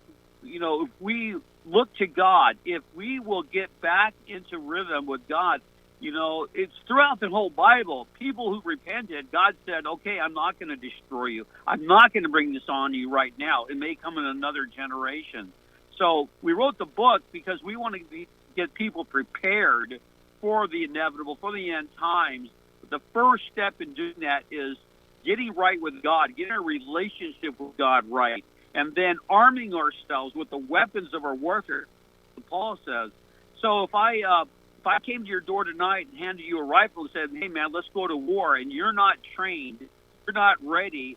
we look to God, if we will get back into rhythm with God, it's throughout the whole Bible. People who repented, God said, okay, I'm not going to destroy you. I'm not going to bring this on you right now. It may come in another generation. So we wrote the book because we want to get people prepared for the inevitable, for the end times. The first step in doing that is getting right with God, getting our relationship with God right, and then arming ourselves with the weapons of our warfare, Paul says. So if I came to your door tonight and handed you a rifle and said, hey, man, let's go to war, and you're not trained, you're not ready,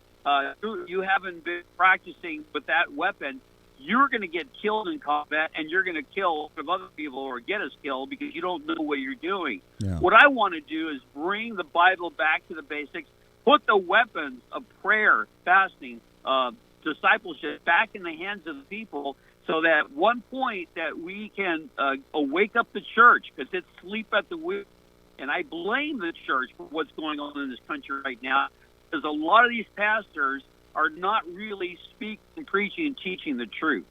you haven't been practicing with that weapon, you're going to get killed in combat, and you're going to kill other people or get us killed because you don't know what you're doing. Yeah. What I want to do is bring the Bible back to the basics, put the weapons of prayer, fasting, discipleship back in the hands of the people, so that at one point that we can wake up the church, because it's sleep at the wheel. And I blame the church for what's going on in this country right now, because a lot of these pastors are not really speaking, preaching, and teaching the truth.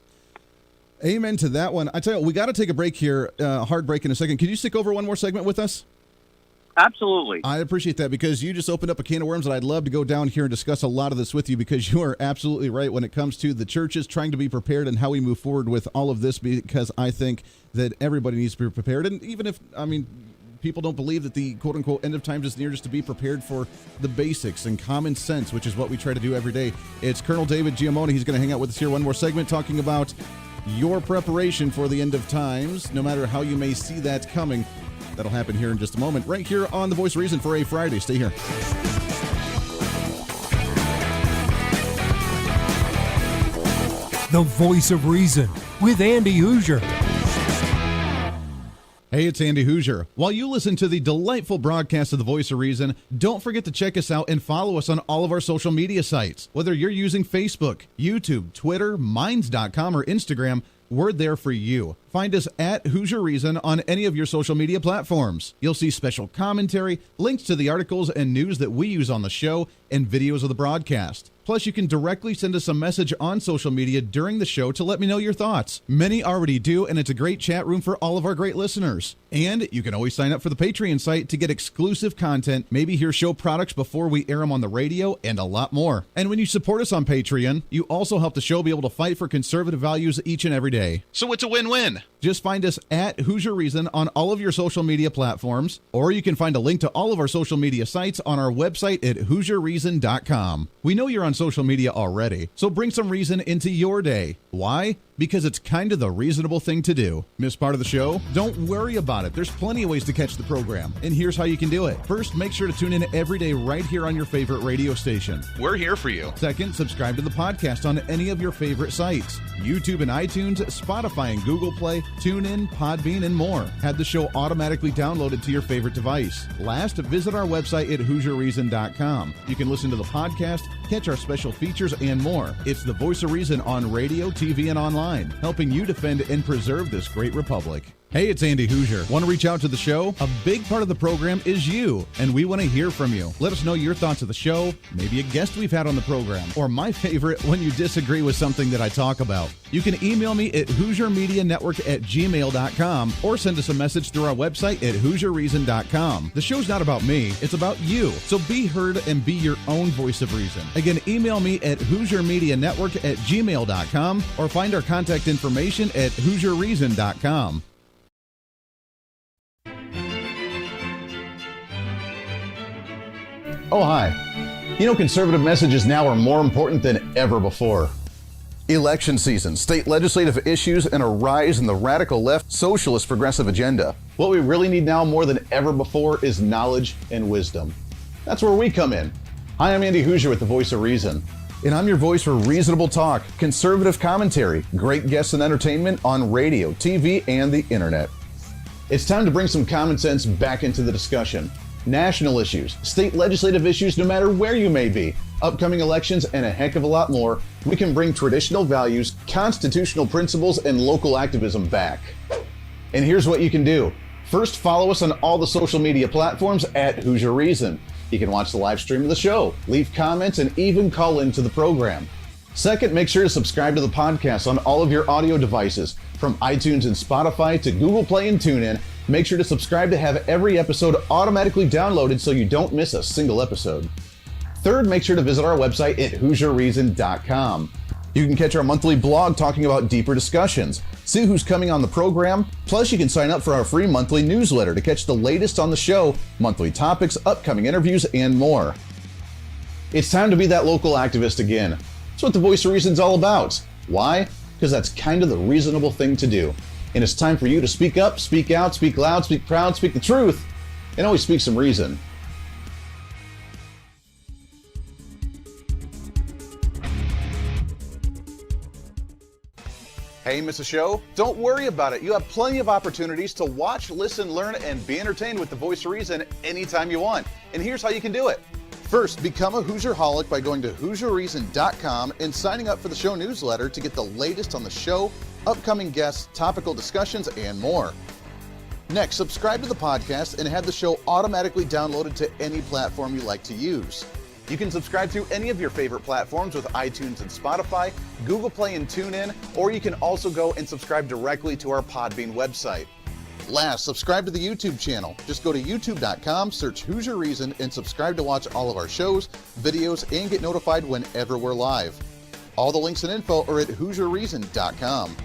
Amen to that one. I tell you, we got to take a break here, hard break in a second. Could you stick over one more segment with us? Absolutely. I appreciate that, because you just opened up a can of worms, and I'd love to go down here and discuss a lot of this with you, because you are absolutely right when it comes to the churches trying to be prepared and how we move forward with all of this, because I think that everybody needs to be prepared. And even if, people don't believe that the quote-unquote end of times is near, just to be prepared for the basics and common sense, which is what we try to do every day. It's Colonel David Giammona. He's going to hang out with us here one more segment, talking about your preparation for the end of times, no matter how you may see that coming. That'll happen here in just a moment, right here on The Voice of Reason for a Friday. Stay here. The Voice of Reason with Andy Hooser. Hey, it's Andy Hooser. While you listen to the delightful broadcast of The Voice of Reason, don't forget to check us out and follow us on all of our social media sites. Whether you're using Facebook, YouTube, Twitter, Minds.com, or Instagram, we're there for you. Find us at Hooser Reason on any of your social media platforms. You'll see special commentary, links to the articles and news that we use on the show, and videos of the broadcast. Plus, you can directly send us a message on social media during the show to let me know your thoughts. Many already do, and it's a great chat room for all of our great listeners. And you can always sign up for the Patreon site to get exclusive content, maybe hear show products before we air them on the radio, and a lot more. And when you support us on Patreon, you also help the show be able to fight for conservative values each and every day. So it's a win-win. Just find us at Hooser Reason on all of your social media platforms, or you can find a link to all of our social media sites on our website at HooserReason.com. We know you're on social media already, so bring some reason into your day. Why? Because it's kind of the reasonable thing to do. Miss part of the show? Don't worry about it. There's plenty of ways to catch the program, and here's how you can do it. First, make sure to tune in every day right here on your favorite radio station. We're here for you. Second, subscribe to the podcast on any of your favorite sites. YouTube and iTunes, Spotify and Google Play, TuneIn, Podbean, and more. Have the show automatically downloaded to your favorite device. Last, visit our website at HooserReason.com. You can listen to the podcast, catch our special features, and more. It's the Voice of Reason on radio, TV, and online, helping you defend and preserve this great republic. Hey, it's Andy Hooser. Want to reach out to the show? A big part of the program is you, and we want to hear from you. Let us know your thoughts of the show, maybe a guest we've had on the program, or my favorite, when you disagree with something that I talk about. You can email me at HooserMediaNetwork@gmail.com or send us a message through our website at HooserReason.com. The show's not about me, it's about you. So be heard and be your own voice of reason. Again, email me at HooserMediaNetwork@gmail.com or find our contact information at HooserReason.com. Oh, hi. You know, conservative messages now are more important than ever before. Election season, state legislative issues, and a rise in the radical left socialist progressive agenda. What we really need now more than ever before is knowledge and wisdom. That's where we come in. Hi, I'm Andy Hooser with the Voice of Reason. And I'm your voice for reasonable talk, conservative commentary, great guests and entertainment on radio, TV, and the internet. It's time to bring some common sense back into the discussion. National issues, state legislative issues, no matter where you may be, upcoming elections, and a heck of a lot more, we can bring traditional values, constitutional principles, and local activism back. And here's what you can do. First, follow us on all the social media platforms at Hoosier Reason. You can watch the live stream of the show, leave comments, and even call into the program. Second, make sure to subscribe to the podcast on all of your audio devices, from iTunes and Spotify to Google Play and TuneIn. Make sure to subscribe to have every episode automatically downloaded so you don't miss a single episode. Third, make sure to visit our website at HooserReason.com. You can catch our monthly blog talking about deeper discussions, see who's coming on the program, plus you can sign up for our free monthly newsletter to catch the latest on the show, monthly topics, upcoming interviews, and more. It's time to be that local activist again. That's what the Voice of Reason's all about. Why? Because that's kind of the reasonable thing to do. And it's time for you to speak up, speak out, speak loud, speak proud, speak the truth, and always speak some reason. Hey, miss a show? Don't worry about it. You have plenty of opportunities to watch, listen, learn, and be entertained with the Voice of Reason anytime you want. And here's how you can do it. First, become a Hoosierholic by going to HooserReason.com and signing up for the show newsletter to get the latest on the show, upcoming guests, topical discussions, and more. Next, subscribe to the podcast and have the show automatically downloaded to any platform you like to use. You can subscribe through any of your favorite platforms with iTunes and Spotify, Google Play and TuneIn, or you can also go and subscribe directly to our Podbean website. Last, subscribe to the YouTube channel. Just go to youtube.com, search Hoosier Reason, and subscribe to watch all of our shows, videos, and get notified whenever we're live. All the links and info are at HooserReason.com.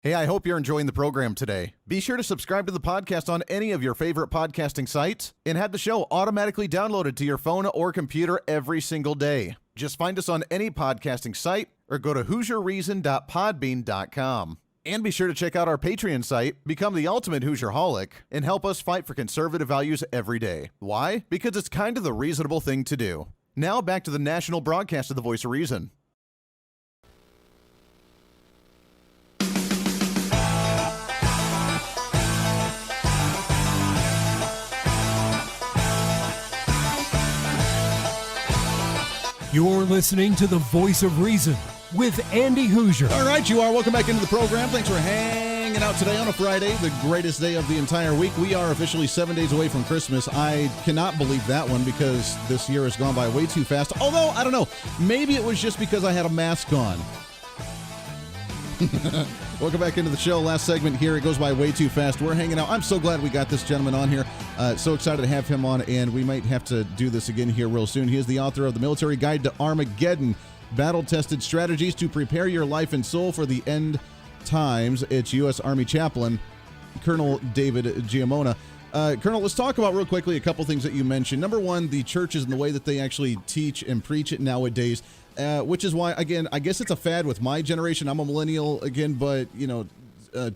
Hey, I hope you're enjoying the program today. Be sure to subscribe to the podcast on any of your favorite podcasting sites and have the show automatically downloaded to your phone or computer every single day. Just find us on any podcasting site or go to HooserReason.podbean.com. And be sure to check out our Patreon site, become the ultimate Hoosierholic, and help us fight for conservative values every day. Why? Because it's kind of the reasonable thing to do. Now back to the national broadcast of the Voice of Reason. You're listening to the Voice of Reason with Andy Hooser. All right, you are. Welcome back into the program. Thanks for hanging out today on a Friday, the greatest day of the entire week. We are officially 7 days away from Christmas. I cannot believe that one because this year has gone by way too fast. Although, I don't know, maybe it was just because I had a mask on. Welcome back into the show. Last segment here. It goes by way too fast. We're hanging out. I'm so glad we got this gentleman on here. So excited to have him on, and we might have to do this again here real soon. He is the author of The Military Guide to Armageddon, Battle-Tested Strategies to Prepare Your Life and Soul for the End Times. It's U.S. Army Chaplain Colonel David Giammona. Colonel, let's talk about real quickly a couple things that you mentioned. Number one, the churches and the way that they actually teach and preach it nowadays. which is why, again, I guess it's a fad with my generation. I'm a millennial again, but,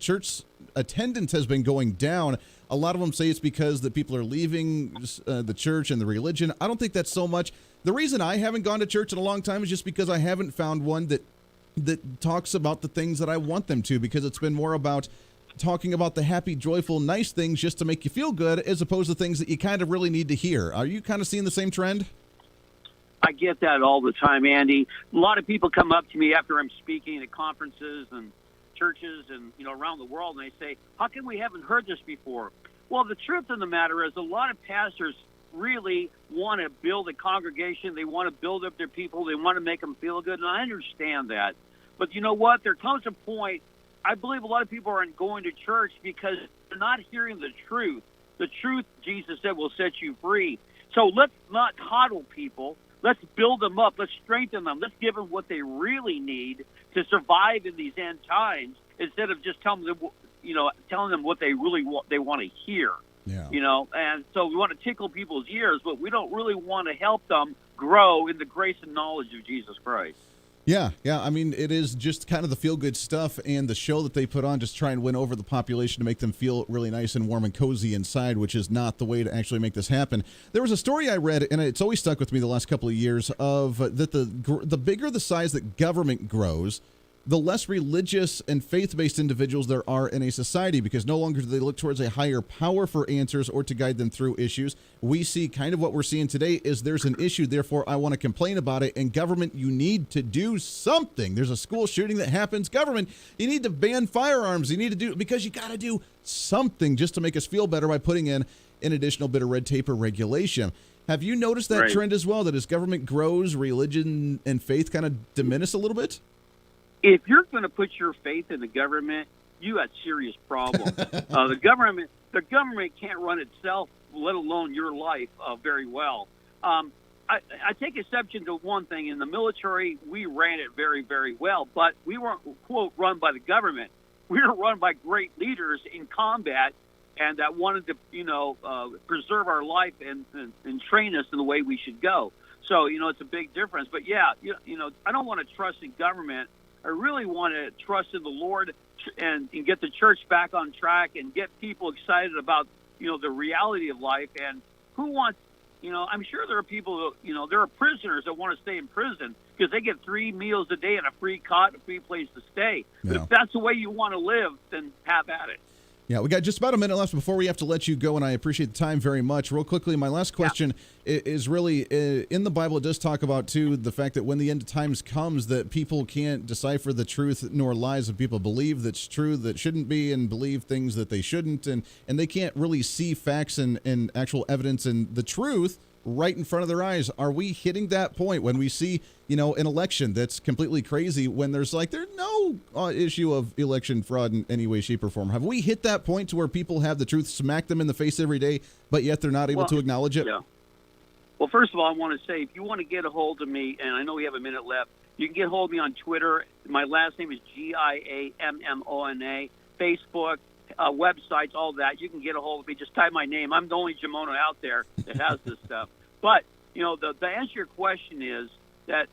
church attendance has been going down. A lot of them say it's because the people are leaving the church and the religion. I don't think that's so much. The reason I haven't gone to church in a long time is just because I haven't found one that talks about the things that I want them to, because it's been more about talking about the happy, joyful, nice things just to make you feel good, as opposed to things that you kind of really need to hear. Are you kind of seeing the same trend? I get that all the time, Andy. A lot of people come up to me after I'm speaking at conferences and churches and, around the world, and they say, how come we haven't heard this before? Well, the truth of the matter is a lot of pastors really want to build a congregation. They want to build up their people. They want to make them feel good, and I understand that. But you know what? There comes a point, I believe a lot of people aren't going to church because they're not hearing the truth. The truth, Jesus said, will set you free. So let's not coddle people. Let's build them up. Let's strengthen them. Let's give them what they really need to survive in these end times, instead of just telling them what they really want to hear. Yeah. And so we want to tickle people's ears, but we don't really want to help them grow in the grace and knowledge of Jesus Christ. Yeah. I mean, it is just kind of the feel-good stuff and the show that they put on, just try and win over the population to make them feel really nice and warm and cozy inside, which is not the way to actually make this happen. There was a story I read, and it's always stuck with me the last couple of years, of that the bigger the size that government grows, the less religious and faith-based individuals there are in a society, because no longer do they look towards a higher power for answers or to guide them through issues. We see kind of what we're seeing today is there's an issue, therefore I want to complain about it, and government, you need to do something. There's a school shooting that happens. Government, you need to ban firearms. You need to do, because you got to do something just to make us feel better by putting in an additional bit of red tape or regulation. Have you noticed that trend as well, that as government grows, religion and faith kind of diminish a little bit? If you're going to put your faith in the government, you got serious problems. The government can't run itself, let alone your life, very well. I take exception to one thing. In the military, we ran it very, very well, but we weren't, quote, run by the government. We were run by great leaders in combat, and that wanted to, preserve our life and train us in the way we should go. So, it's a big difference. But, yeah, I don't want to trust in government. I really want to trust in the Lord and get the church back on track and get people excited about, the reality of life. And who wants, I'm sure there are people, there are prisoners that want to stay in prison because they get 3 meals a day and a free cot, a free place to stay. But if that's the way you want to live, then have at it. Yeah, we got just about a minute left before we have to let you go, and I appreciate the time very much. Real quickly, my last question is really, in the Bible, it does talk about, too, the fact that when the end of times comes, that people can't decipher the truth nor lies, and people believe that's true that shouldn't be and believe things that they shouldn't, and they can't really see facts and actual evidence and the truth right in front of their eyes. Are we hitting that point when we see, an election that's completely crazy, when there's no issue of election fraud in any way, shape, or form? Have we hit that point to where people have the truth smack them in the face every day, but yet they're not able to acknowledge it? Yeah. Well, first of all, I want to say, if you want to get a hold of me, and I know we have a minute left, you can get a hold of me on Twitter. My last name is Giammona. Facebook, websites, all that. You can get a hold of me. Just type my name. I'm the only Giammona out there that has this stuff. But, the answer to your question is that,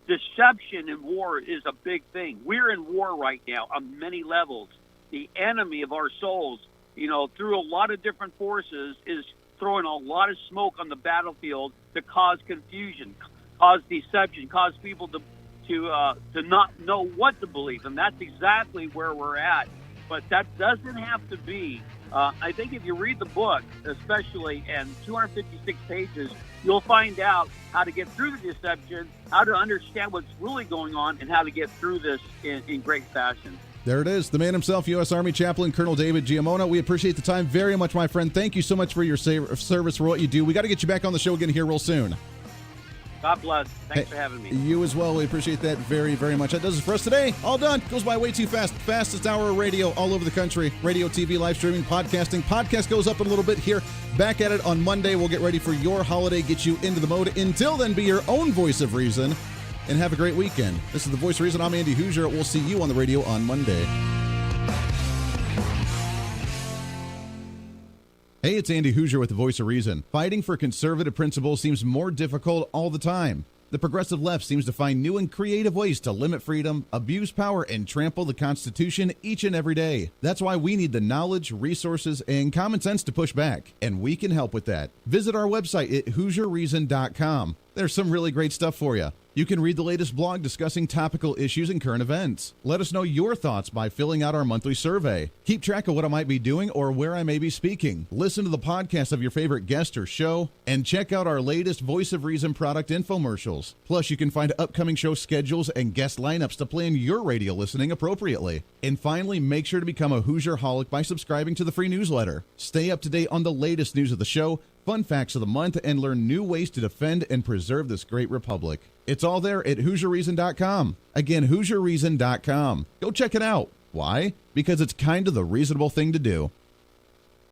deception in war is a big thing. We're in war right now on many levels. The enemy of our souls, through a lot of different forces, is throwing a lot of smoke on the battlefield to cause confusion, cause deception, cause people to not know what to believe. And that's exactly where we're at. But that doesn't have to be. I think if you read the book, especially in 256 pages, you'll find out how to get through the deception, how to understand what's really going on, and how to get through this in great fashion. There it is. The man himself, U.S. Army Chaplain Colonel David Giammona. We appreciate the time very much, my friend. Thank you so much for your service, for what you do. We got to get you back on the show again here real soon. God bless. Thanks for having me. You as well. We appreciate that very, very much. That does it for us today. All done. Goes by way too fast. Fastest hour of radio all over the country. Radio, TV, live streaming, podcasting. Podcast goes up in a little bit here. Back at it on Monday. We'll get ready for your holiday, get you into the mode. Until then, be your own voice of reason, and have a great weekend. This is The Voice of Reason. I'm Andy Hooser. We'll see you on the radio on Monday. Hey, it's Andy Hooser with The Voice of Reason. Fighting for conservative principles seems more difficult all the time. The progressive left seems to find new and creative ways to limit freedom, abuse power, and trample the Constitution each and every day. That's why we need the knowledge, resources, and common sense to push back, and we can help with that. Visit our website at HooserReason.com. There's some really great stuff for you. You can read the latest blog discussing topical issues and current events. Let us know your thoughts by filling out our monthly survey. Keep track of what I might be doing or where I may be speaking. Listen to the podcast of your favorite guest or show, and check out our latest Voice of Reason product infomercials. Plus, you can find upcoming show schedules and guest lineups to plan your radio listening appropriately. And finally, make sure to become a Hoosier-holic by subscribing to the free newsletter. Stay up to date on the latest news of the show, fun facts of the month, and learn new ways to defend and preserve this great republic. It's all there at HooserReason.com. Again, HooserReason.com. Go check it out. Why? Because it's kind of the reasonable thing to do.